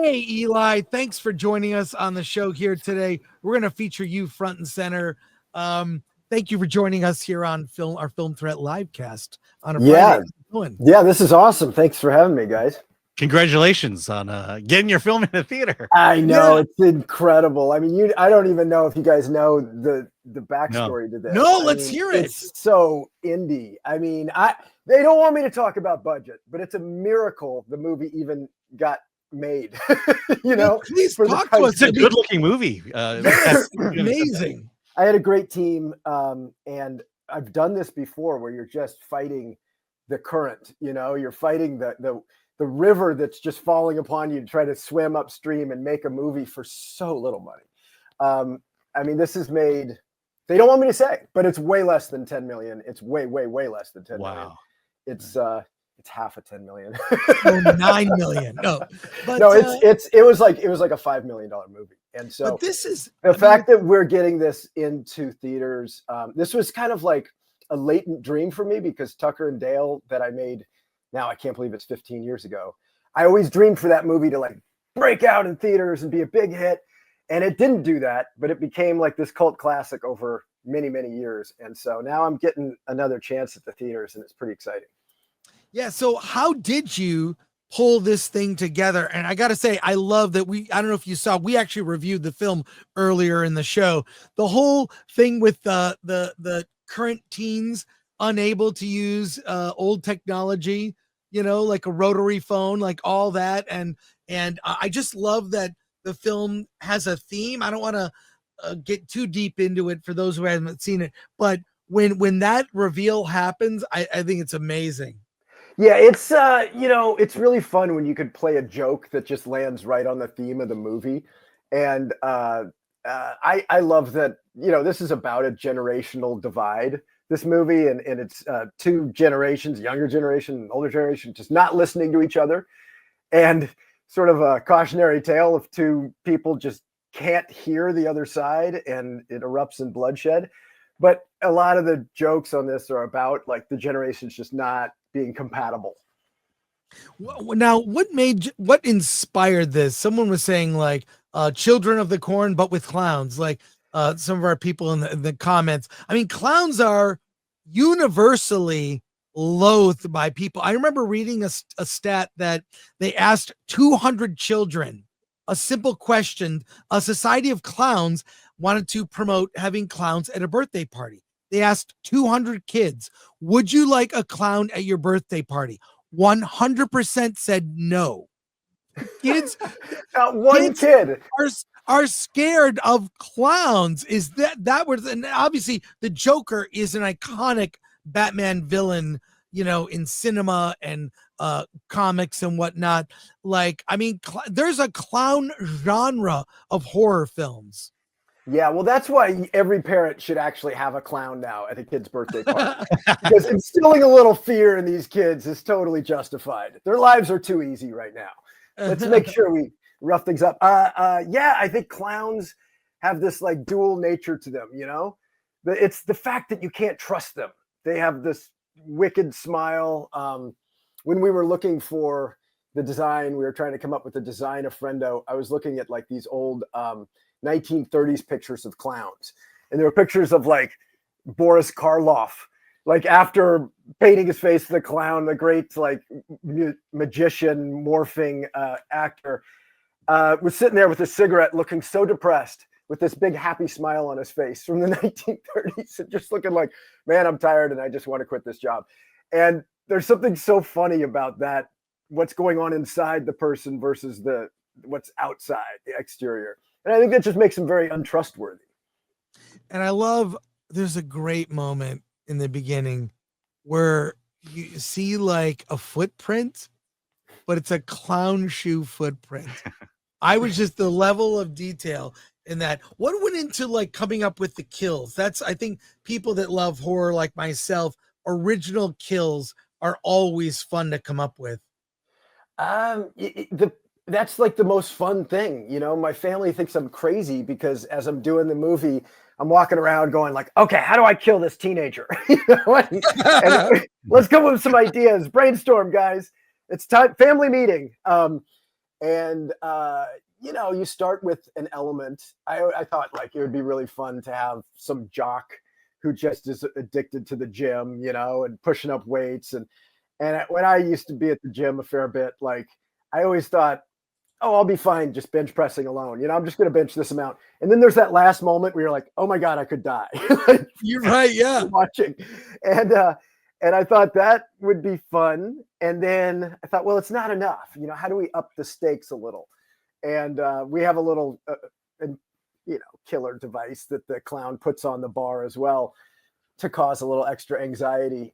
Hey, Eli, thanks for joining us on the show here today. We're going to feature you front and center. Thank you for joining us here on our Film Threat livecast on a Friday. Yeah, this is awesome. Thanks for having me, guys. Congratulations on getting your film in the theater. I know, it's incredible. I mean, I don't even know if you guys know the backstory to this. Let's hear it. It's so indie. I mean, they don't want me to talk about budget, but it's a miracle the movie even got made. Please talk to us. It's a good-looking movie. Amazing. I had a great team, and I've done this before, where you're just fighting the current. You're fighting the river that's just falling upon you to try to swim upstream and make a movie for so little money. I mean, this is made. They don't want me to say, but it's way less than 10 million. It's way less than 10 million. It's half of 10 million. 9 million. No, it was like a $5 million movie. And so this is the fact that we're getting this into theaters. This was kind of like a latent dream for me, because Tucker and Dale that I made, now I can't believe it's 15 years ago. I always dreamed for that movie to like break out in theaters and be a big hit. And it didn't do that, but it became like this cult classic over many, many years. And so now I'm getting another chance at the theaters, and it's pretty exciting. Yeah. So how did you pull this thing together? And I got to say, I love that I don't know if you saw, we actually reviewed the film earlier in the show. The whole thing with the current teens unable to use old technology, like a rotary phone, like all that. And I just love that the film has a theme. I don't want to get too deep into it for those who haven't seen it, but when that reveal happens, I think it's amazing. Yeah, it's it's really fun when you could play a joke that just lands right on the theme of the movie. And I love that, this is about a generational divide, this movie, and it's two generations, younger generation, older generation, just not listening to each other, and sort of a cautionary tale of two people just can't hear the other side, and it erupts in bloodshed. But a lot of the jokes on this are about like the generations just not being compatible. Now, what inspired this? Someone was saying like Children of the Corn, but with clowns, like some of our people in the comments. I mean, clowns are universally loathed by people. I remember reading a stat that they asked 200 children a simple question. A society of clowns wanted to promote having clowns at a birthday party. They asked 200 kids, would you like a clown at your birthday party? 100% said no. Kids, kid are scared of clowns. Is that was, and obviously the Joker is an iconic Batman villain, in cinema and comics and whatnot. Like, I mean, there's a clown genre of horror films. Yeah, well, that's why every parent should actually have a clown now at a kid's birthday party, because instilling a little fear in these kids is totally justified. Their lives are too easy right now. Let's make sure we rough things up. Yeah, I think clowns have this like dual nature to them, It's the fact that you can't trust them. They have this wicked smile. When we were looking for the design, we were trying to come up with the design of Friendo. I was looking at like these old 1930s pictures of clowns, and there were pictures of like Boris Karloff, like after painting his face the clown, the great like magician morphing actor, was sitting there with a cigarette looking so depressed with this big happy smile on his face from the 1930s, and just looking like, man, I'm tired and I just want to quit this job. And there's something so funny about that, what's going on inside the person versus what's outside, the exterior. And I think that just makes him very untrustworthy. And I love, there's a great moment in the beginning where you see like a footprint, but it's a clown shoe footprint. I was just the level of detail in that. What went into like coming up with the kills? That's, I think people that love horror like myself, original kills are always fun to come up with. That's like the most fun thing. My family thinks I'm crazy because as I'm doing the movie, I'm walking around going like, okay, how do I kill this teenager? And let's come up with some ideas. Brainstorm, guys. It's time, family meeting. And you start with an element. I thought like it would be really fun to have some jock who just is addicted to the gym, and pushing up weights. And when I used to be at the gym a fair bit, like I always thought, oh, I'll be fine just bench pressing alone. I'm just going to bench this amount. And then there's that last moment where you're like, oh my God, I could die. You're right. Yeah. Watching. And I thought that would be fun. And then I thought, well, it's not enough. How do we up the stakes a little? And we have a little, killer device that the clown puts on the bar as well to cause a little extra anxiety.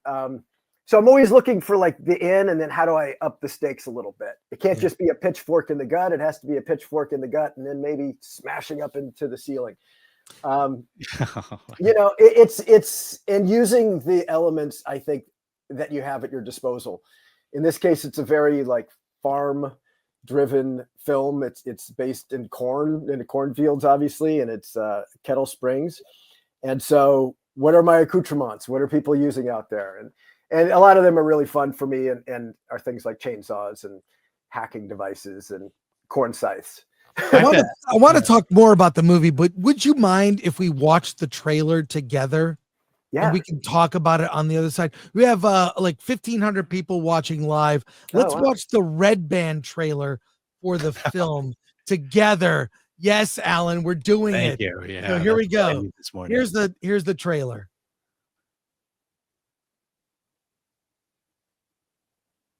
So I'm always looking for like the in, and then how do I up the stakes a little bit? It can't just be a pitchfork in the gut. It has to be a pitchfork in the gut and then maybe smashing up into the ceiling. It's and using the elements, I think, that you have at your disposal. In this case, it's a very like farm driven film. It's based in the cornfields, obviously, and it's Kettle Springs. And so what are my accoutrements? What are people using out there? And a lot of them are really fun for me and are things like chainsaws and hacking devices and corn scythes. I want to talk more about the movie, but would you mind if we watched the trailer together? Yeah. And we can talk about it on the other side. We have like 1,500 people watching live. Let's watch the Red Band trailer for the film together. Yes, Alan, we're doing it. Thank you. Yeah. So here we go. This morning. Here's the trailer.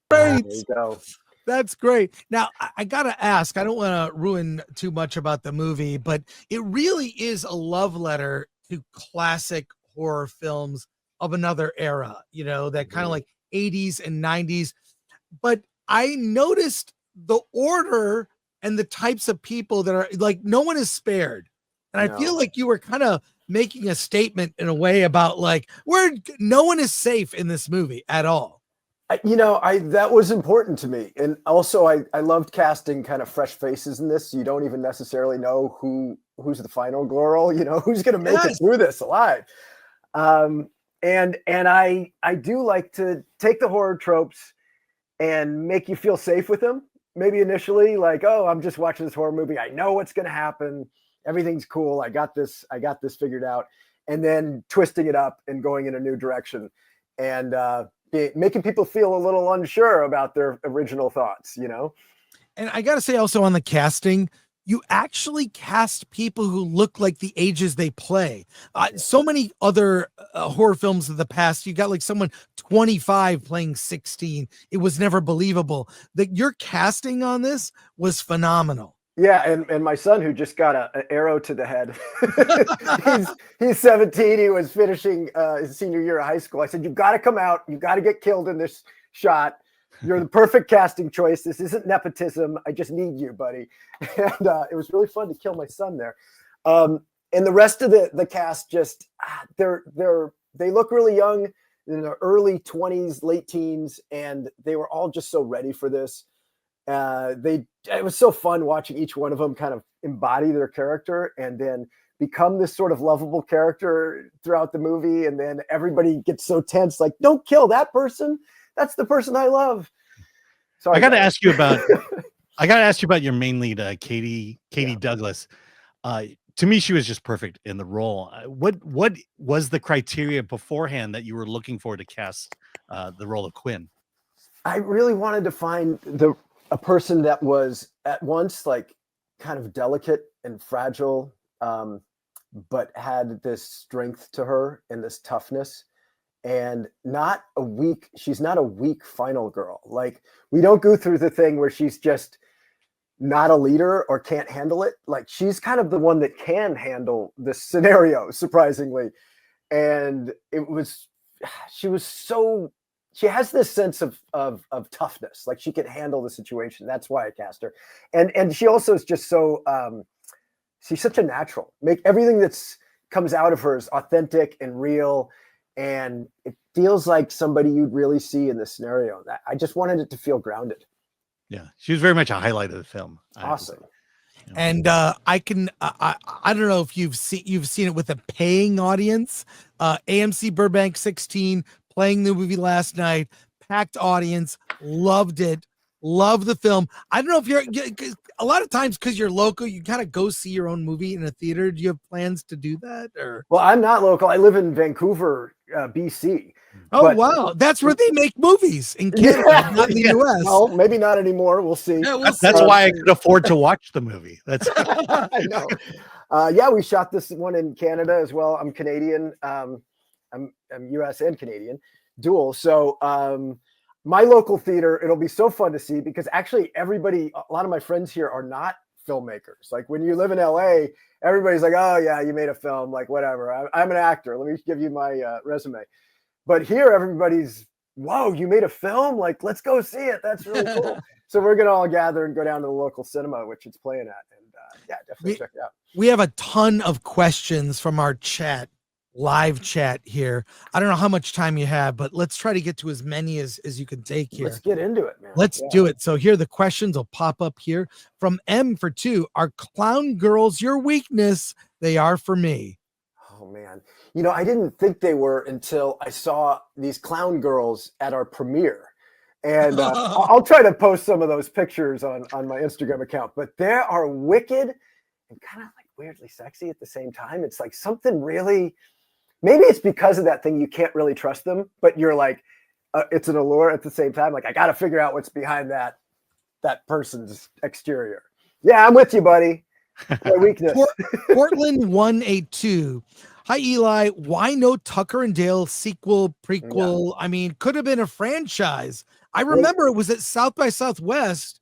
Great. There you go. That's great. Now, I got to ask, I don't want to ruin too much about the movie, but it really is a love letter to classic horror films of another era, that kind of like 80s and 90s. But I noticed the order and the types of people that are like, no one is spared. And I feel like you were kind of making a statement in a way about like, no one is safe in this movie at all. That was important to me. And also I loved casting kind of fresh faces in this. You don't even necessarily know who's the final girl, who's going to make it through this alive. And I do like to take the horror tropes and make you feel safe with them. Maybe initially like, oh, I'm just watching this horror movie. I know what's going to happen. Everything's cool. I got this figured out. And then twisting it up and going in a new direction and, making people feel a little unsure about their original thoughts, And I got to say also on the casting, you actually cast people who look like the ages they play. So many other horror films of the past, you got like someone 25 playing 16. It was never believable. That your casting on this was phenomenal. Yeah, and my son, who just got an arrow to the head, he's 17. He was finishing his senior year of high school. I said, "You've got to come out. You've got to get killed in this shot. You're the perfect casting choice. This isn't nepotism. I just need you, buddy." And it was really fun to kill my son there. And the rest of the cast just they look really young, in their early 20s, late teens, and they were all just so ready for this. It was so fun watching each one of them kind of embody their character and then become this sort of lovable character throughout the movie. And then everybody gets so tense, like, don't kill that person. That's the person I love. Sorry, I got to ask you about your main lead, Katie Douglas. To me, she was just perfect in the role. What was the criteria beforehand that you were looking for to cast the role of Quinn? I really wanted to find a person that was at once like kind of delicate and fragile, but had this strength to her and this toughness, and she's not a weak final girl. Like, we don't go through the thing where she's just not a leader or can't handle it. Like, she's kind of the one that can handle this scenario, surprisingly. And she has this sense of toughness, like she can handle the situation. That's why I cast her. And she also is just so, she's such a natural. Make everything that's comes out of her is authentic and real. And it feels like somebody you'd really see in this scenario. I just wanted it to feel grounded. Yeah, she was very much a highlight of the film. Awesome. And I don't know if you've seen it with a paying audience. AMC Burbank 16 playing the movie last night, packed audience, loved it. Love the film. I don't know if a lot of times because you're local, you kind of go see your own movie in a theater. Do you have plans to do that? Or Well, I'm not local. I live in Vancouver, BC. oh wow, that's where they make movies in Canada, not in the US. Well, maybe not anymore. We'll see. Yeah, we'll That's see. why I could afford to watch the movie. That's I know. Yeah, we shot this one in Canada as well. I'm Canadian. I'm US and Canadian, dual. So my local theater, it'll be so fun to see because actually a lot of my friends here are not filmmakers. Like when you live in LA, everybody's like, oh yeah, you made a film, like whatever. I'm an actor. Let me give you my resume. But here, everybody's, whoa, you made a film? Like, let's go see it. That's really cool. So we're going to all gather and go down to the local cinema, which it's playing at. And yeah, definitely check it out. We have a ton of questions from our live chat here. I don't know how much time you have, but let's try to get to as many as you can take here. Let's get into it, man. Let's do it. So here the questions will pop up here from M for 2. Are clown girls your weakness? They are for me. Oh man. You know, I didn't think they were until I saw these clown girls at our premiere. And I'll try to post some of those pictures on my Instagram account, but they are wicked and kind of like weirdly sexy at the same time. It's like something really, maybe it's because of that thing. You can't really trust them, but you're like, it's an allure at the same time. Like I got to figure out what's behind that person's exterior. Yeah, I'm with you, buddy. My weakness. Portland 182. Hi, Eli. Why no Tucker and Dale sequel, prequel? Yeah. I mean, could have been a franchise. I remember it was at South by Southwest.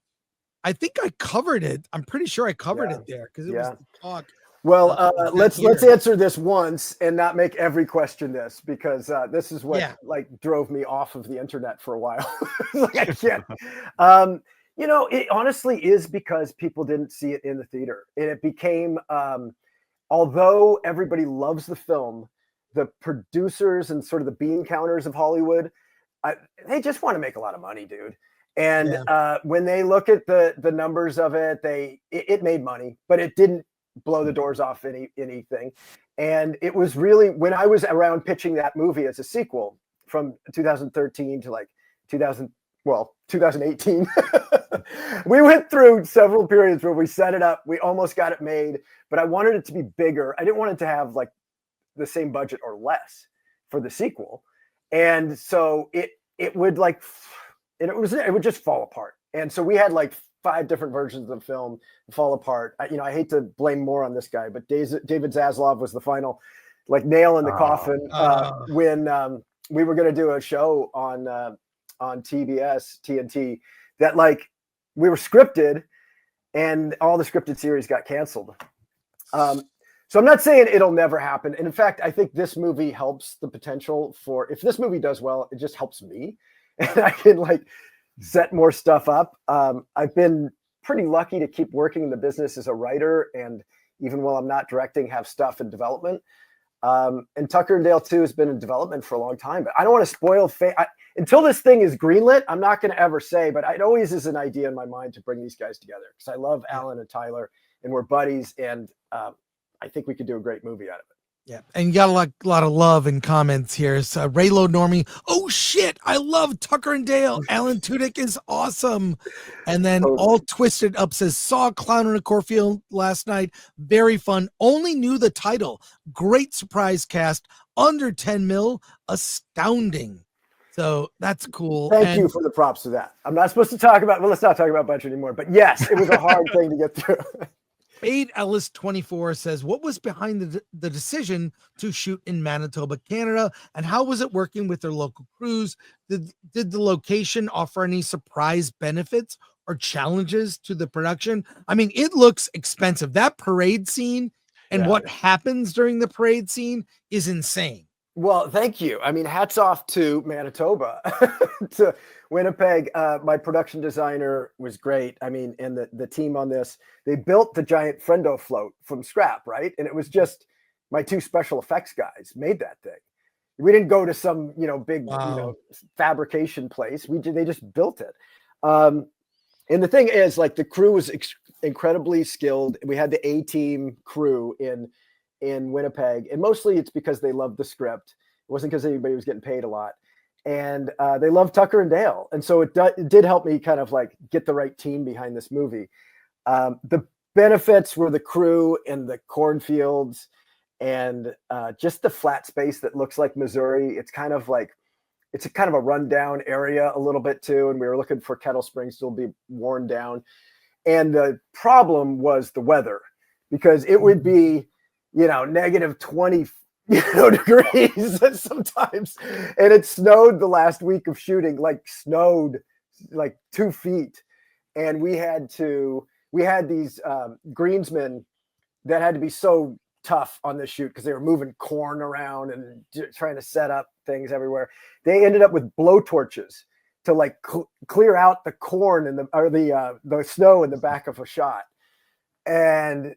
I think I covered it. I'm pretty sure I covered it there because it was the talk. Well, let's answer this once and not make every question this, because this is what like drove me off of the internet for a while. Like I can't. You know, it honestly is because people didn't see it in the theater, and it became. Although everybody loves the film, the producers and sort of the bean counters of Hollywood, they just want to make a lot of money, dude. And when they look at the numbers of it, it made money, but it didn't blow the doors off anything. And it was really, when I was around pitching that movie as a sequel from 2013 to like 2018, we went through several periods where we set it up. We almost got it made, but I wanted it to be bigger. I didn't want it to have like the same budget or less for the sequel. And so it would like, and it would just fall apart. And so we had like 5 different versions of the film fall apart. You know, I hate to blame more on this guy, but David Zaslav was the final like nail in the coffin when we were going to do a show on TNT that like we were scripted and all the scripted series got canceled. So I'm not saying it'll never happen. And in fact, I think this movie helps the potential for, if this movie does well, it just helps me and I can like set more stuff up. I've been pretty lucky to keep working in the business as a writer. And even while I'm not directing, have stuff in development. And Tucker and Dale 2 has been in development for a long time, but I don't want to spoil until this thing is greenlit. I'm not going to ever say, but it always is an idea in my mind to bring these guys together because I love Alan and Tyler and we're buddies. And I think we could do a great movie out of it. Yeah. And you got a lot of love in comments here. So Raylo Normie, oh shit, I love Tucker and Dale. Alan Tudyk is awesome. And then All Twisted Up says, saw Clown in a Cornfield last night. Very fun. Only knew the title. Great surprise cast. Under 10 mil. Astounding. So that's cool. Thank you for the props to that. I'm not supposed to talk about, well, let's not talk about budget anymore, but yes, it was a hard thing to get through. Fade Ellis 24 says, what was behind the decision to shoot in Manitoba, Canada, and how was it working with their local crews? Did the location offer any surprise benefits or challenges to the production? I mean, it looks expensive. That parade scene and what happens during the parade scene is insane. Well, thank you. I mean, hats off to Manitoba, to Winnipeg. My production designer was great. I mean, and the team on this, they built the giant Friendo float from scrap, right? And it was just my 2 special effects guys made that thing. We didn't go to some, big, fabrication place. They just built it. And the thing is, like, the crew was incredibly skilled. We had the A-team crew in Winnipeg, and mostly it's because they loved the script. It wasn't because anybody was getting paid a lot. and they love Tucker and Dale. And so it did help me kind of like get the right team behind this movie. The benefits were the crew and the cornfields and just the flat space that looks like Missouri. It's kind of a rundown area a little bit too. And we were looking for Kettle Springs to be worn down. And the problem was the weather, because it would be, negative 20 degrees sometimes. And it snowed the last week of shooting, snowed 2 feet. And we had these greensmen that had to be so tough on the shoot because they were moving corn around and trying to set up things everywhere. They ended up with blow torches to clear out the corn and the snow in the back of a shot. And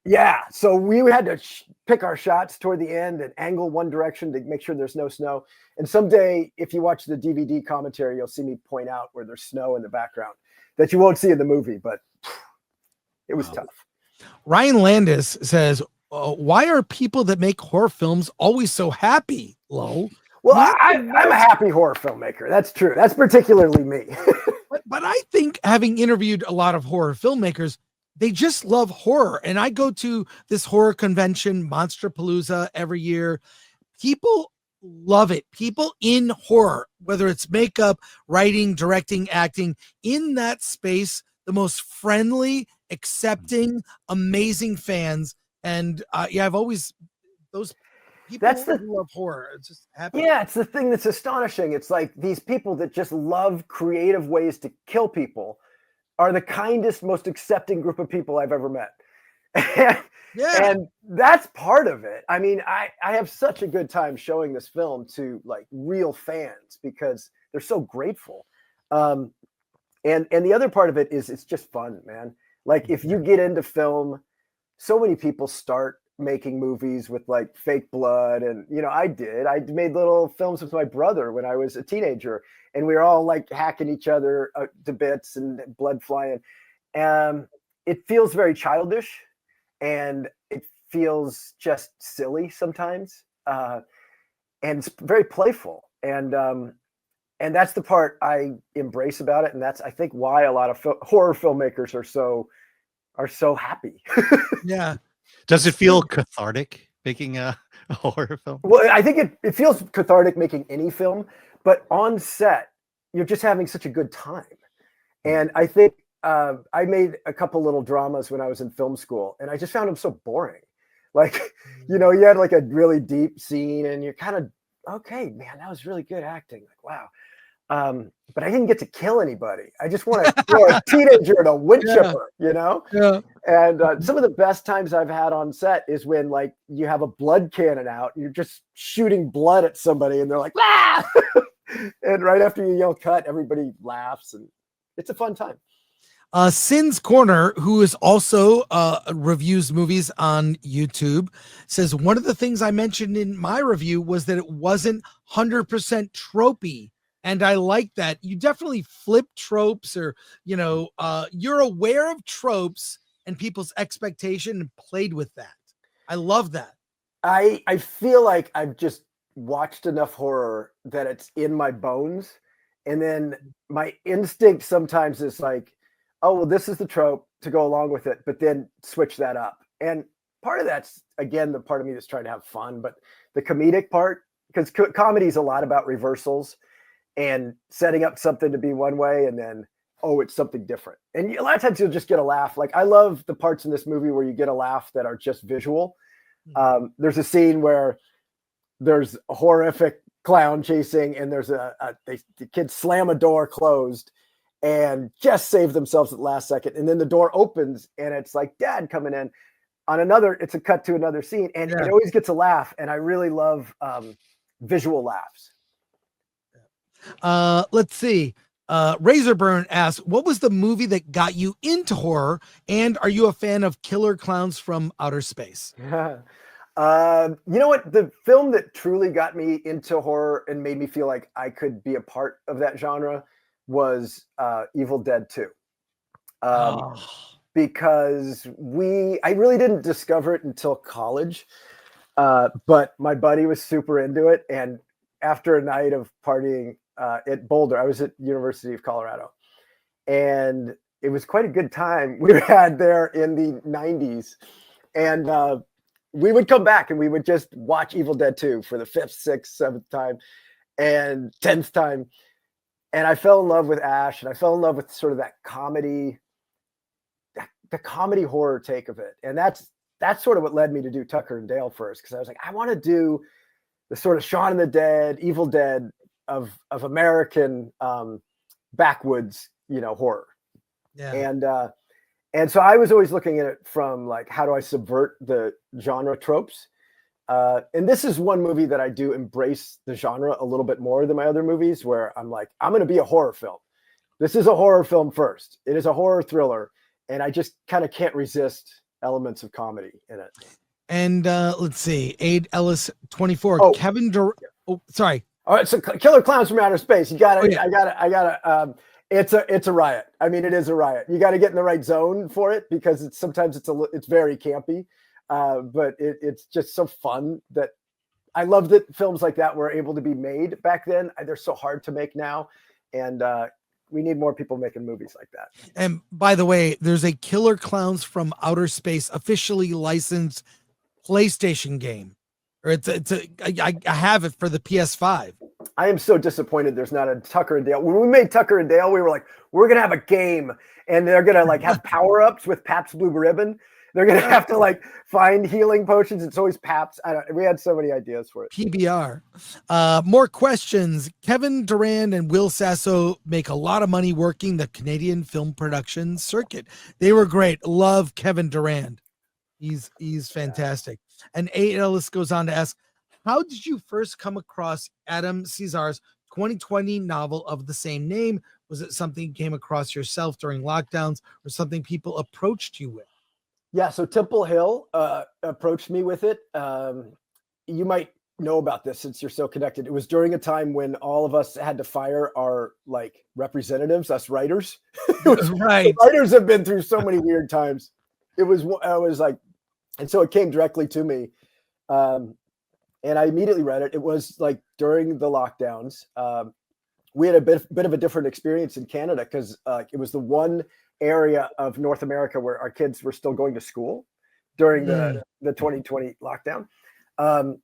yeah, so we had to pick our shots toward the end and angle one direction to make sure there's no snow. And someday, if you watch the DVD commentary, you'll see me point out where there's snow in the background that you won't see in the movie, but it was tough. Ryan Landis says, why are people that make horror films always so happy, Lo? Well, I'm a happy horror filmmaker. That's true. That's particularly me. but I think, having interviewed a lot of horror filmmakers, they just love horror. And I go to this horror convention, Monsterpalooza, every year. People love it. People in horror, whether it's makeup, writing, directing, acting, in that space, the most friendly, accepting, amazing fans. And I've always, those people who love horror. It's just happy. Yeah, it's the thing that's astonishing. It's like these people that just love creative ways to kill people are the kindest, most accepting group of people I've ever met. Yeah. And that's part of it. I mean, I have such a good time showing this film to real fans because they're so grateful. And the other part of it is it's just fun, man. If you get into film, so many people start making movies with fake blood. And, I made little films with my brother when I was a teenager, and we were all hacking each other to bits and blood flying. It feels very childish and it feels just silly sometimes. And it's very playful. And that's the part I embrace about it. And that's, I think, why a lot of horror filmmakers are so happy. Yeah. Does it feel cathartic making a horror film? Well, I think it feels cathartic making any film, but on set, you're just having such a good time. And I think I made a couple little dramas when I was in film school, and I just found them so boring. You had a really deep scene and you're kind of, okay, man, that was really good acting. Wow. But I didn't get to kill anybody. I just want to throw a teenager in a wood chipper, Yeah. And some of the best times I've had on set is when you have a blood cannon out, you're just shooting blood at somebody and they're like, ah! And right after you yell cut, everybody laughs and it's a fun time. Sin's Corner, who is also reviews movies on YouTube, says one of the things I mentioned in my review was that it wasn't 100% tropey. And I like that. You definitely flip tropes, or, you're aware of tropes and people's expectation and played with that. I love that. I feel like I've just watched enough horror that it's in my bones. And then my instinct sometimes is oh, well, this is the trope to go along with it, but then switch that up. And part of that's, again, the part of me that's trying to have fun, but the comedic part, because comedy is a lot about reversals and setting up something to be one way and then, oh, it's something different. And a lot of times you'll just get a laugh. I love the parts in this movie where you get a laugh that are just visual. There's a scene where there's a horrific clown chasing and there's the kids slam a door closed and just save themselves at the last second. And then the door opens and it's dad coming in on another, it's a cut to another scene and it always gets a laugh. And I really love visual laughs. Let's see. Razorburn asks, what was the movie that got you into horror? And are you a fan of Killer Clowns from Outer Space? You know what? The film that truly got me into horror and made me feel like I could be a part of that genre was Evil Dead 2. Because I really didn't discover it until college, but my buddy was super into it. And after a night of partying at Boulder. I was at University of Colorado, and it was quite a good time we had there in the 90s. And we would come back and we would just watch Evil Dead 2 for the 5th, 6th, 7th time and 10th time. And I fell in love with Ash, and I fell in love with sort of that comedy, the comedy horror take of it. And that's sort of what led me to do Tucker and Dale first, because I was like, I want to do the sort of Shaun of the Dead, Evil Dead of American backwoods, horror. Yeah. And so I was always looking at it from like, how do I subvert the genre tropes? And this is one movie that I do embrace the genre a little bit more than my other movies, where I'm like, I'm going to be a horror film. This is a horror film first. It is a horror thriller. And I just kind of can't resist elements of comedy in it. And let's see, Aid Ellis 24. Oh. Kevin sorry. All right, so Killer Clowns from Outer Space. You got to, I got to. It's a riot. I mean, it is a riot. You got to get in the right zone for it, because sometimes it's very campy, but it's just so fun that I love that films like that were able to be made back then. They're so hard to make now, and we need more people making movies like that. And by the way, there's a Killer Clowns from Outer Space officially licensed PlayStation game, or I have it for the PS5. I am so disappointed there's not a Tucker and Dale. When we made Tucker and Dale, we were like, we're going to have a game, and they're going to like have power-ups with Pabst Blue Ribbon. They're going to have to like find healing potions. It's always Pabst. We had so many ideas for it. PBR. More questions. Kevin Durand and Will Sasso make a lot of money working the Canadian film production circuit. They were great. Love Kevin Durand. He's fantastic. And A. Ellis goes on to ask, how did you first come across Adam Cesar's 2020 novel of the same name? Was it something you came across yourself during lockdowns, or something people approached you with? Yeah, so Temple Hill approached me with it. You might know about this since you're so connected. It was during a time when all of us had to fire our like representatives, us writers. Right. Writers have been through so many weird times. I was like, and so it came directly to me. And I immediately read it. It was like during the lockdowns. We had a bit of a different experience in Canada, because it was the one area of North America where our kids were still going to school during the 2020 lockdown. So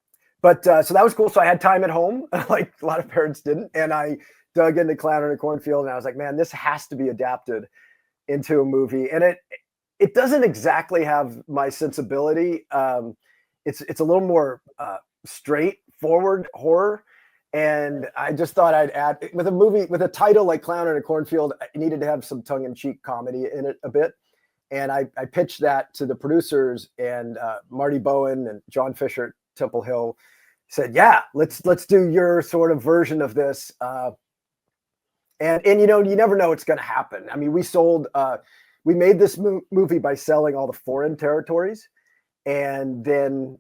that was cool. So I had time at home, like a lot of parents didn't. And I dug into Clown in a Cornfield, and I was like, man, this has to be adapted into a movie. And it doesn't exactly have my sensibility. It's a little more straightforward horror, and I just thought I'd add, with a movie with a title like Clown in a Cornfield, I needed to have some tongue-in-cheek comedy in it a bit. And I pitched that to the producers, and Marty Bowen and John Fisher at Temple Hill said, yeah, let's do your sort of version of this. And you never know what's going to happen. I mean, we made this movie by selling all the foreign territories, and then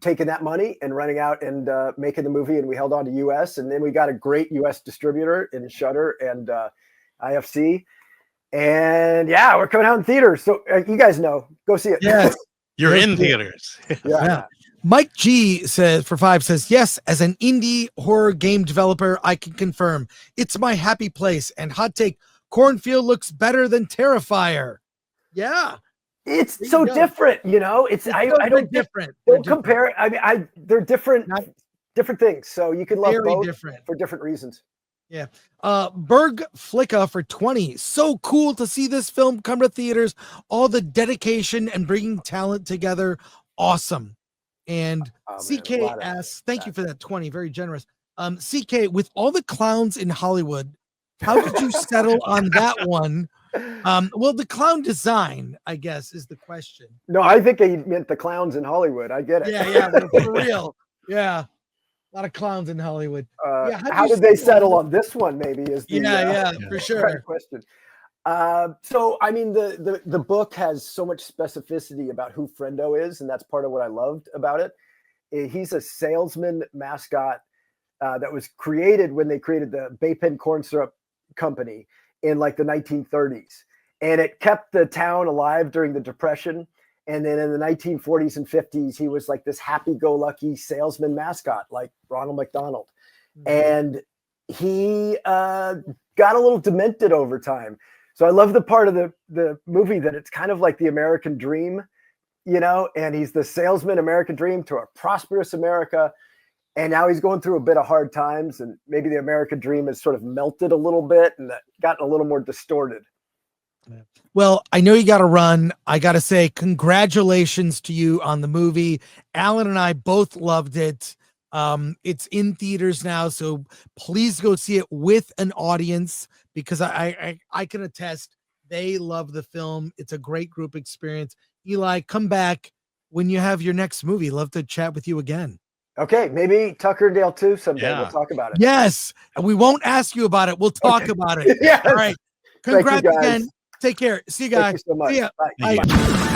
taking that money and running out and making the movie, and we held on to US, and then we got a great US distributor in Shudder and IFC, and yeah, we're coming out in theaters. So you guys know, go see it. Yes, you're in theaters. Yeah. Mike G says, for 5, says, yes, as an indie horror game developer, I can confirm it's my happy place. And hot take, Cornfield looks better than Terrifier. Yeah. It's so different, It's I don't different. Don't compare it. I mean, they're different things. So you can love both for different reasons. Yeah. Berg Flicka for 20. So cool to see this film come to theaters. All the dedication and bringing talent together. Awesome. And CK asks, thank you for that 20. Very generous. CK, with all the clowns in Hollywood, how did you settle on that one? Well, the clown design, I guess, is the question. No, I think he meant the clowns in Hollywood. I get it. Yeah, for real. Yeah. A lot of clowns in Hollywood. How did they settle on this one? Maybe is the for sure question. So I mean, the book has so much specificity about who Friendo is, and that's part of what I loved about it. He's a salesman mascot that was created when they created the Bay Pen Corn Syrup Company in like the 1930s, and it kept the town alive during the Depression. And then in the 1940s and 50s, he was like this happy-go-lucky salesman mascot, like Ronald McDonald. Mm-hmm. And he got a little demented over time. So I love the part of the movie that it's kind of like the American dream, you know, and he's the salesman American dream to a prosperous America. And now he's going through a bit of hard times, and maybe the American dream has sort of melted a little bit and gotten a little more distorted. Well, I know you got to run. I got to say congratulations to you on the movie. Alan and I both loved it. It's in theaters now, so please go see it with an audience, because I can attest they love the film. It's a great group experience. Eli, come back when you have your next movie. Love to chat with you again. Okay, maybe Tucker and Dale too someday. Yeah. We'll talk about it. Yes, and we won't ask you about it. We'll talk about it. Yes. All right. Thank you, Congrats guys. again. Take care. See you guys. Thank you so much. See ya. Bye. Thank Bye. you.